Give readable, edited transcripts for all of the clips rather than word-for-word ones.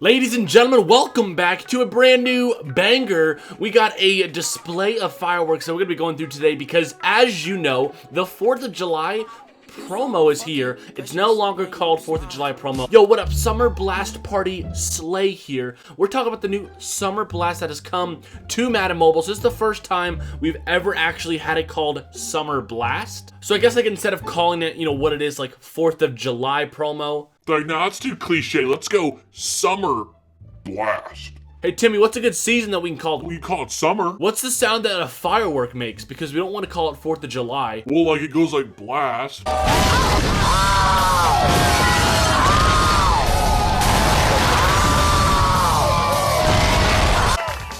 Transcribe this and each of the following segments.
Ladies and gentlemen, welcome back to a brand new banger. We got a display of fireworks that we're going to be going through today because, as you know, the 4th of July promo is here. It's no longer called 4th of July promo. Yo, what up? Summer Blast Party Slay here. We're talking about the new Summer Blast that has come to Madden Mobile. So this is the first time we've ever actually had it called Summer Blast. So I guess like instead of calling it, what it is, like 4th of July promo. Like, nah, it's too cliche. Let's go Summer Blast. Hey, Timmy, what's a good season that we can call it? We call it summer. What's the sound that a firework makes? Because we don't want to call it 4th of July. Well, like, it goes like blast.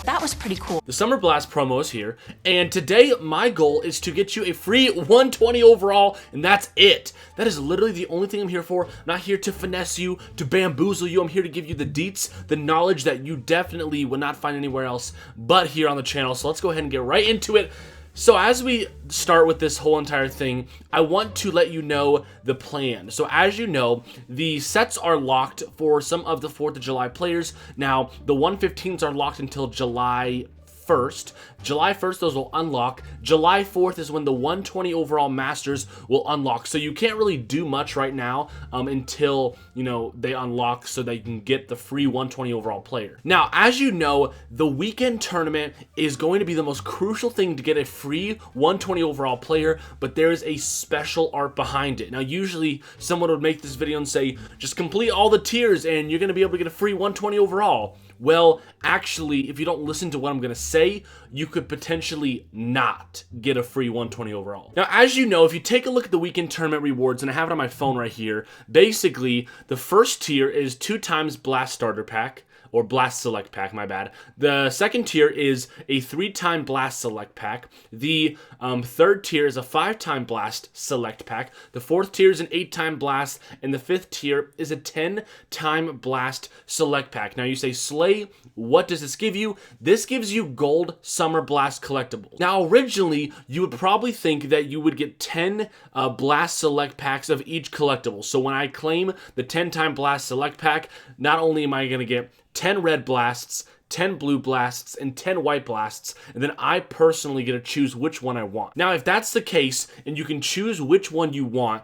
That was pretty cool. The Summer Blast promo is here, and today my goal is to get you a free 120 overall, and that's it. That is literally the only thing I'm here for. I'm not here to finesse you, to bamboozle you. I'm here to give you the deets, the knowledge that you definitely would not find anywhere else but here on the channel. So let's go ahead and get right into it. So as we start with this whole entire thing, I want to let you know the plan. So as you know, the sets are locked for some of the 4th of July players. Now, the 115s are locked until July 1st. July 1st, those will unlock. July 4th is when the 120 overall masters will unlock. So you can't really do much right now until, they unlock so that you can get the free 120 overall player. Now, as you know, the weekend tournament is going to be the most crucial thing to get a free 120 overall player, but there is a special art behind it. Now, usually someone would make this video and say, just complete all the tiers and you're going to be able to get a free 120 overall. Well, actually, if you don't listen to what I'm going to say, you could potentially not get a free 120 overall. Now, as you know, if you take a look at the weekend tournament rewards, and I have it on my phone right here, basically, the first tier is 2 times Blast Starter Pack, or Blast Select Pack, my bad. The second tier is a 3-time Blast Select Pack. The third tier is a 5-time Blast Select Pack. The fourth tier is an 8-time Blast, and the fifth tier is a 10-time Blast Select Pack. Now you say, Slay, what does this give you? This gives you Gold Summer Blast Collectibles. Now originally, you would probably think that you would get 10 Blast Select Packs of each collectible. So when I claim the 10-time Blast Select Pack, not only am I going to get 10 red blasts, 10 blue blasts, and 10 white blasts, and then I personally get to choose which one I want. Now, if that's the case, and you can choose which one you want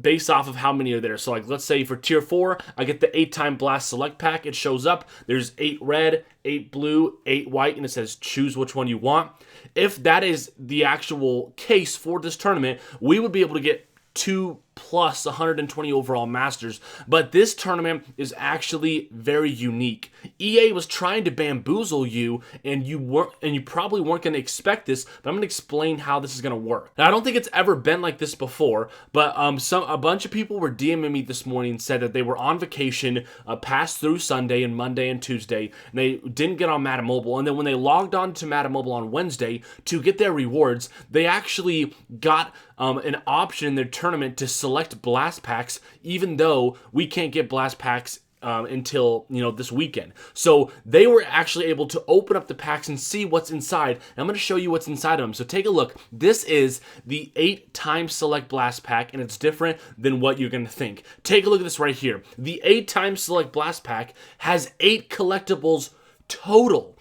based off of how many are there. So, like, let's say for Tier 4, I get the 8-time Blast Select Pack. It shows up. There's 8 red, 8 blue, 8 white, and it says choose which one you want. If that is the actual case for this tournament, we would be able to get 2 plus 120 overall masters, but this tournament is actually very unique. EA was trying to bamboozle you, and you probably weren't going to expect this, but I'm going to explain how this is going to work. Now, I don't think it's ever been like this before, but a bunch of people were DMing me this morning and said that they were on vacation past through Sunday and Monday and Tuesday, and they didn't get on Madden Mobile, and then when they logged on to Madden Mobile on Wednesday to get their rewards, they actually got an option in their tournament to select blast packs, even though we can't get blast packs until this weekend. So they were actually able to open up the packs and see what's inside. And I'm going to show you what's inside of them. So take a look. This is the 8-time select blast pack, and it's different than what you're going to think. Take a look at this right here. The 8-time select blast pack has 8 collectibles total,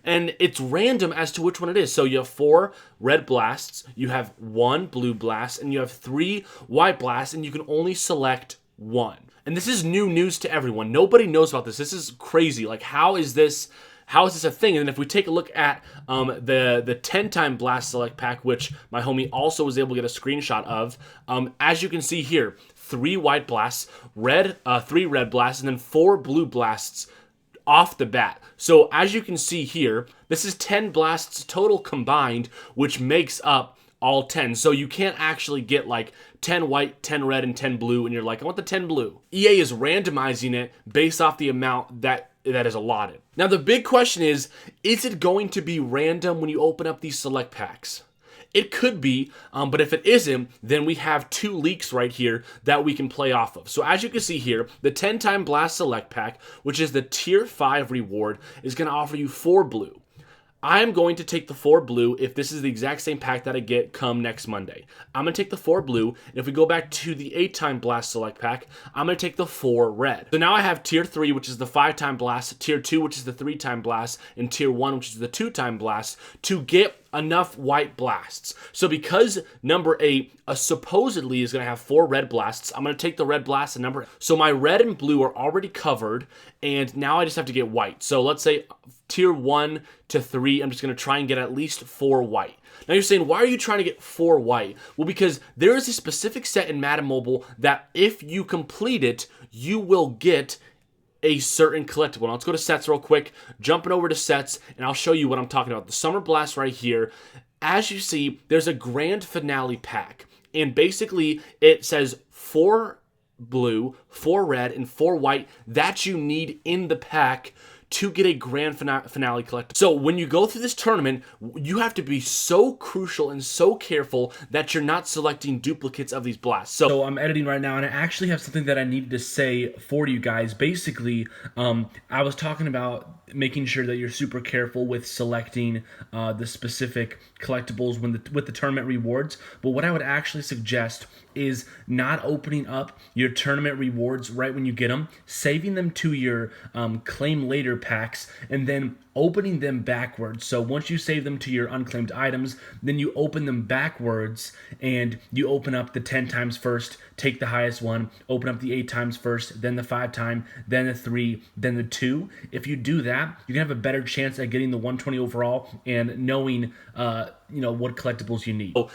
and it's random as to which one it is. So you have 4 red blasts, you have 1 blue blast, and you have 3 white blasts, and you can only select 1. And this is new news to everyone. Nobody knows about this. This is crazy. Like, how is this a thing? And if we take a look at the 10-time Blast Select Pack, which my homie also was able to get a screenshot of, as you can see here, 3 white blasts, 3 red blasts, and then 4 blue blasts off the bat. So as you can see here, this is 10 blasts total combined, which makes up all 10. So you can't actually get like 10 white, 10 red, and 10 blue, and you're like, I want the 10 blue. EA is randomizing it based off the amount that is allotted. Now the big question is it going to be random when you open up these select packs? It could be, but if it isn't, then we have 2 leaks right here that we can play off of. So as you can see here, the 10-time Blast Select Pack, which is the Tier 5 reward, is going to offer you 4 blue. I'm going to take the 4 blue if this is the exact same pack that I get come next Monday. I'm going to take the 4 blue, and if we go back to the 8-time blast select pack, I'm going to take the 4 red. So now I have tier 3, which is the 5-time blast, tier 2, which is the 3-time blast, and tier 1, which is the 2-time blast, to get enough white blasts. So because number 8 supposedly is going to have 4 red blasts, I'm going to take the red blast and number 8. So my red and blue are already covered, and now I just have to get white. So let's say tier 1 to 3, I'm just going to try and get at least 4 white. Now you're saying, why are you trying to get 4 white? Well, because there is a specific set in Madden Mobile that if you complete it, you will get a certain collectible. Now let's go to sets real quick, jumping over to sets, and I'll show you what I'm talking about. The Summer Blast right here. As you see, there's a grand finale pack, and basically it says 4 blue, 4 red, and 4 white that you need in the pack to get a grand finale collectible. So when you go through this tournament, you have to be so crucial and so careful that you're not selecting duplicates of these blasts. So I'm editing right now, and I actually have something that I needed to say for you guys. Basically, I was talking about making sure that you're super careful with selecting the specific collectibles with the tournament rewards. But what I would actually suggest is not opening up your tournament rewards right when you get them, saving them to your claim later packs, and then opening them backwards. So once you save them to your unclaimed items, then you open them backwards, and you open up the 10 times first, take the highest one, open up the 8 times first, then the 5 time, then the 3, then the 2. If you do that, you're gonna have a better chance at getting the 120 overall and knowing what collectibles you need. So,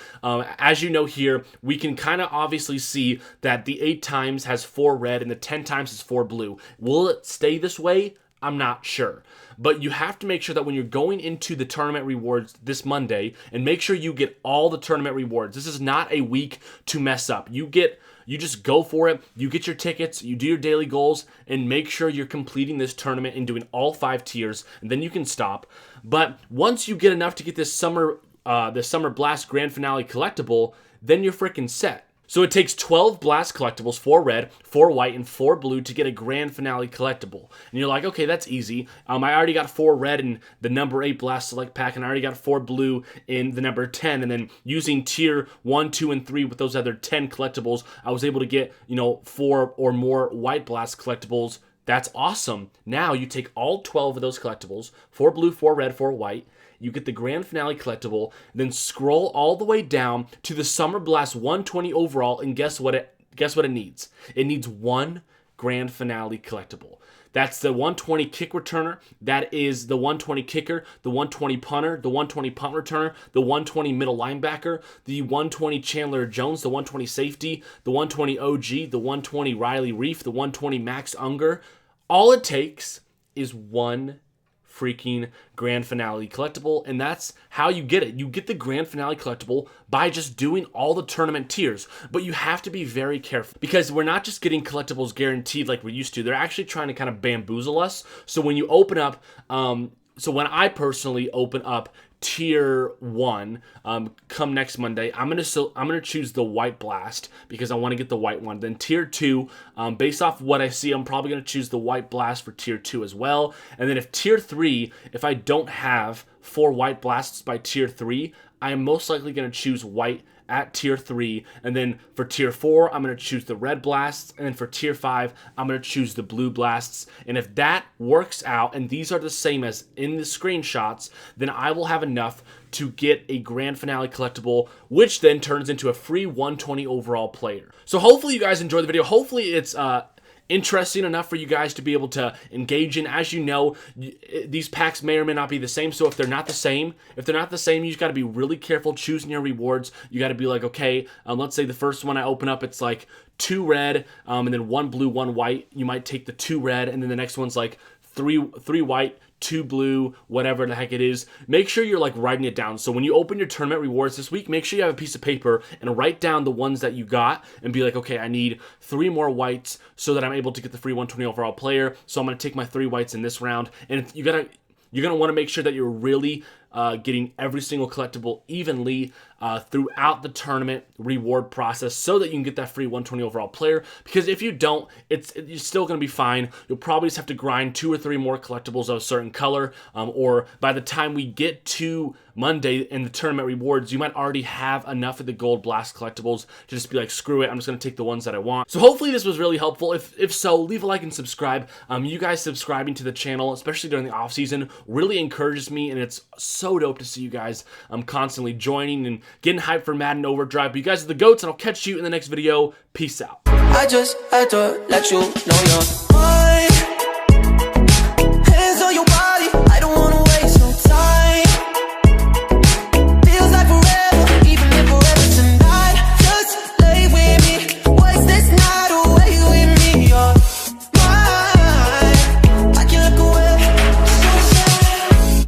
as you know here, we can kind of obviously see that the 8 times has 4 red and the 10 times is 4 blue. Will it stay this way? I'm not sure. But you have to make sure that when you're going into the tournament rewards this Monday, and make sure you get all the tournament rewards. This is not a week to mess up. You just go for it. You get your tickets, you do your daily goals, and make sure you're completing this tournament and doing all 5 tiers, and then you can stop. But once you get enough to get this Summer Blast Grand Finale collectible, then you're freaking set. So it takes 12 Blast collectibles, 4 red, 4 white, and 4 blue to get a Grand Finale collectible. And you're like, okay, that's easy. I already got 4 red in the number 8 Blast Select Pack, and I already got 4 blue in the number 10. And then using tier 1, 2, and 3 with those other 10 collectibles, I was able to get, 4 or more White Blast collectibles. That's awesome. Now you take all 12 of those collectibles, 4 blue, 4 red, 4 white. You get the Grand Finale collectible, then scroll all the way down to the Summer Blast 120 overall, and guess what it needs? It needs 1 Grand Finale collectible. That's the 120 kick returner, that is the 120 kicker, the 120 punter, the 120 punt returner, the 120 middle linebacker, the 120 Chandler Jones, the 120 safety, the 120 OG, the 120 Riley Reef, the 120 Max Unger. All it takes is 1 freaking Grand Finale collectible, and that's how you get it. You get the Grand Finale collectible by just doing all the tournament tiers, but you have to be very careful because we're not just getting collectibles guaranteed like we used to. They're actually trying to kind of bamboozle us. So when you open up, so when I personally open up tier 1 come next Monday, I'm gonna choose the White Blast because I want to get the white one. Then tier 2, based off what I see, I'm probably gonna choose the White Blast for tier 2 as well. And then if tier 3, if I don't have 4 White Blasts by tier 3, I am most likely gonna choose white at tier 3, and then for tier 4, I'm going to choose the red blasts, and then for tier 5, I'm going to choose the blue blasts. And if that works out, and these are the same as in the screenshots, then I will have enough to get a Grand Finale collectible, which then turns into a free 120 overall player. So hopefully you guys enjoyed the video. Hopefully it's interesting enough for you guys to be able to engage in. As you know, these packs may or may not be the same, so if they're not the same, you just got to be really careful choosing your rewards. You got to be like, okay, let's say the first one I open up, it's like 2 red, and then 1 blue, 1 white. You might take the 2 red, and then the next one's like 3 white, 2 blue, whatever the heck it is. Make sure you're like writing it down. So when you open your tournament rewards this week, make sure you have a piece of paper and write down the ones that you got and be like, okay, I need 3 more whites so that I'm able to get the free 120 overall player. So I'm going to take my 3 whites in this round. And you're going to want to make sure that you're really getting every single collectible evenly. throughout the tournament reward process so that you can get that free 120 overall player. Because if you don't, you're still going to be fine. You'll probably just have to grind 2 or 3 more collectibles of a certain color, or by the time we get to Monday in the tournament rewards, you might already have enough of the gold blast collectibles to just be like, screw it, I'm just going to take the ones that I want. So hopefully this was really helpful. If so, leave a like and subscribe. You guys subscribing to the channel, especially during the off season, really encourages me, and it's so dope to see you guys constantly joining and getting hyped for Madden Overdrive. But you guys are the GOATs, and I'll catch you in the next video. Peace out. I just had to let you know you're